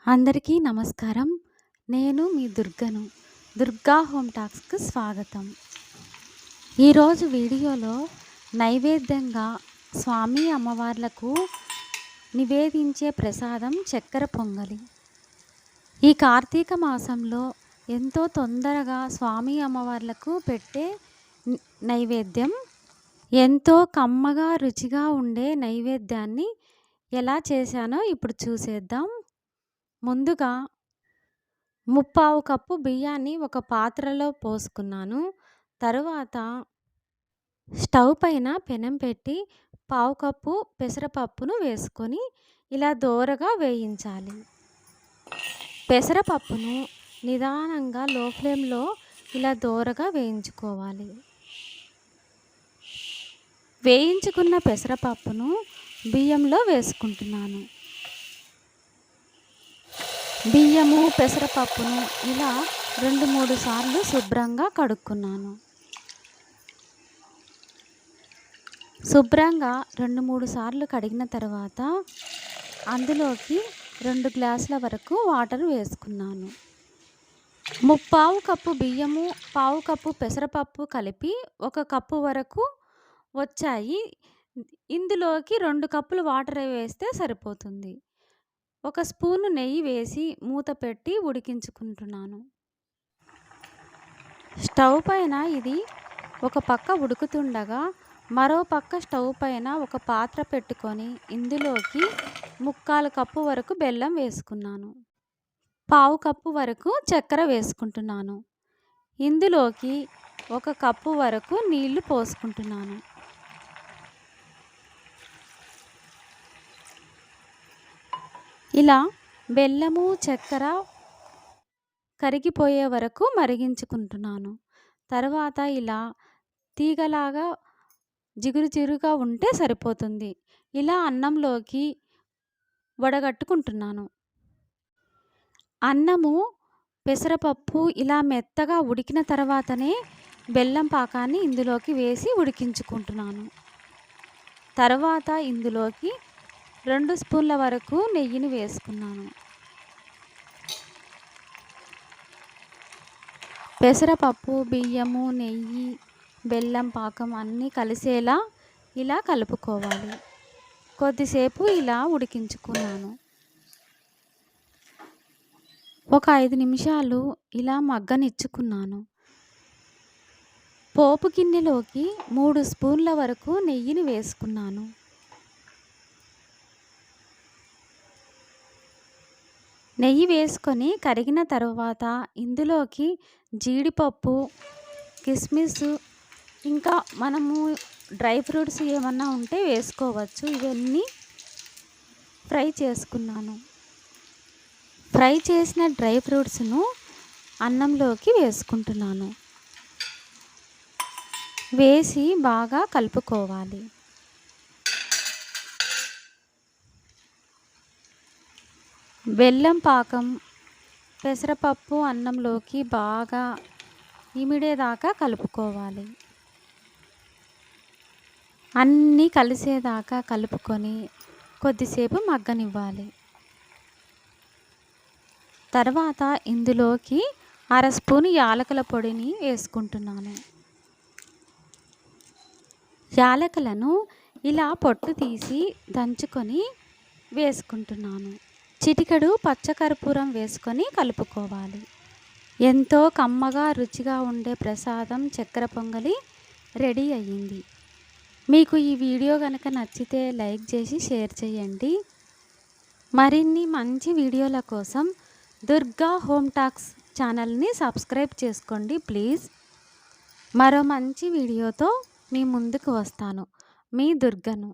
అందరికీ నమస్కారం. నేను మీ దుర్గను. దుర్గా హోమ్ టాక్స్‌కి స్వాగతం. ఈరోజు వీడియోలో నైవేద్యంగా స్వామి అమ్మవార్లకు నివేదించే ప్రసాదం చక్కెర పొంగలి. ఈ కార్తీక మాసంలో ఎంతో తొందరగా స్వామి అమ్మవార్లకు పెట్టే నైవేద్యం. ఎంతో కమ్మగా రుచిగా ఉండే నైవేద్యాన్ని ఎలా చేశానో ఇప్పుడు చూసేద్దాం. ముందుగా 3/4 కప్పు బియ్యాన్ని ఒక పాత్రలో పోసుకున్నాను. తరువాత స్టవ్ పైన పెనం పెట్టి 1/4 కప్పు పెసరపప్పును వేసుకొని ఇలా దోరగా వేయించాలి. పెసరపప్పును నిదానంగా లో ఫ్లేమ్లో ఇలా దోరగా వేయించుకోవాలి. వేయించుకున్న పెసరపప్పును బియ్యంలో వేసుకుంటున్నాను. బియ్యము పెసరపప్పును ఇలా 2-3 సార్లు శుభ్రంగా కడుక్కున్నాను. శుభ్రంగా 2-3 సార్లు కడిగిన తర్వాత అందులోకి 2 గ్లాసుల వరకు వాటర్ వేసుకున్నాను. 3/4 కప్పు బియ్యము, 1/4 కప్పు పెసరపప్పు కలిపి 1 కప్పు వరకు వచ్చాయి. ఇందులోకి 2 కప్పులు వాటర్ వేస్తే సరిపోతుంది. 1 స్పూను నెయ్యి వేసి మూత పెట్టి ఉడికించుకుంటున్నాను. స్టవ్ పైన ఇది ఒక పక్క ఉడుకుతుండగా మరో పక్క స్టవ్ పైన ఒక పాత్ర పెట్టుకొని ఇందులోకి 3/4 కప్పు వరకు బెల్లం వేసుకున్నాను. 1/4 కప్పు వరకు చక్కెర వేసుకుంటున్నాను. ఇందులోకి 1 కప్పు వరకు నీళ్లు పోసుకుంటున్నాను. ఇలా బెల్లము చక్కెర కరిగిపోయే వరకు మరిగించుకుంటున్నాను. తర్వాత ఇలా తీగలాగా జిగురుగా ఉంటే సరిపోతుంది. ఇలా అన్నంలోకి వడగట్టుకుంటున్నాను. అన్నము పెసరపప్పు ఇలా మెత్తగా ఉడికిన తర్వాతనే బెల్లం పాకాన్ని ఇందులోకి వేసి ఉడికించుకుంటున్నాను. తర్వాత ఇందులోకి 2 స్పూన్ల వరకు నెయ్యిని వేసుకున్నాను. పెసరపప్పు, బియ్యము, నెయ్యి, బెల్లం పాకం అన్నీ కలిసేలా ఇలా కలుపుకోవాలి. కొద్దిసేపు ఇలా ఉడికించుకున్నాను. ఒక 5 నిమిషాలు ఇలా మగ్గనిచ్చుకున్నాను. పోపు గిన్నెలోకి 3 స్పూన్ల వరకు నెయ్యిని వేసుకున్నాను. నెయ్యి వేసుకొని కరిగిన తర్వాత ఇందులోకి జీడిపప్పు, కిస్మిస్ ఇంకా మనము డ్రై ఫ్రూట్స్ ఏమన్నా ఉంటే వేసుకోవచ్చు. ఇవన్నీ ఫ్రై చేసుకున్నాను. ఫ్రై చేసిన డ్రై ఫ్రూట్స్ను అన్నంలోకి వేసుకుంటున్నాను. వేసి బాగా కలుపుకోవాలి. బెల్లం పాకం పెసరపప్పు అన్నంలోకి బాగా ఇమిడేదాకా కలుపుకోవాలి. అన్నీ కలిసేదాకా కలుపుకొని కొద్దిసేపు మగ్గనివ్వాలి. తర్వాత ఇందులోకి 1/2 స్పూను యాలకుల పొడిని వేసుకుంటున్నాను. యాలకులను ఇలా పొట్టు తీసి దంచుకొని వేసుకుంటున్నాను. చిటికెడు పచ్చకర్పూరం వేసుకొని కలుపుకోవాలి. ఎంతో కమ్మగా రుచిగా ఉండే ప్రసాదం చక్కెర పొంగలి రెడీ అయ్యింది. మీకు ఈ వీడియో కనుక నచ్చితే లైక్ చేసి షేర్ చేయండి. మరిన్ని మంచి వీడియోల కోసం దుర్గా హోమ్ టాక్స్ ఛానల్ని సబ్స్క్రైబ్ చేసుకోండి ప్లీజ్. మరో మంచి వీడియోతో మీ ముందుకు వస్తాను. మీ దుర్గను.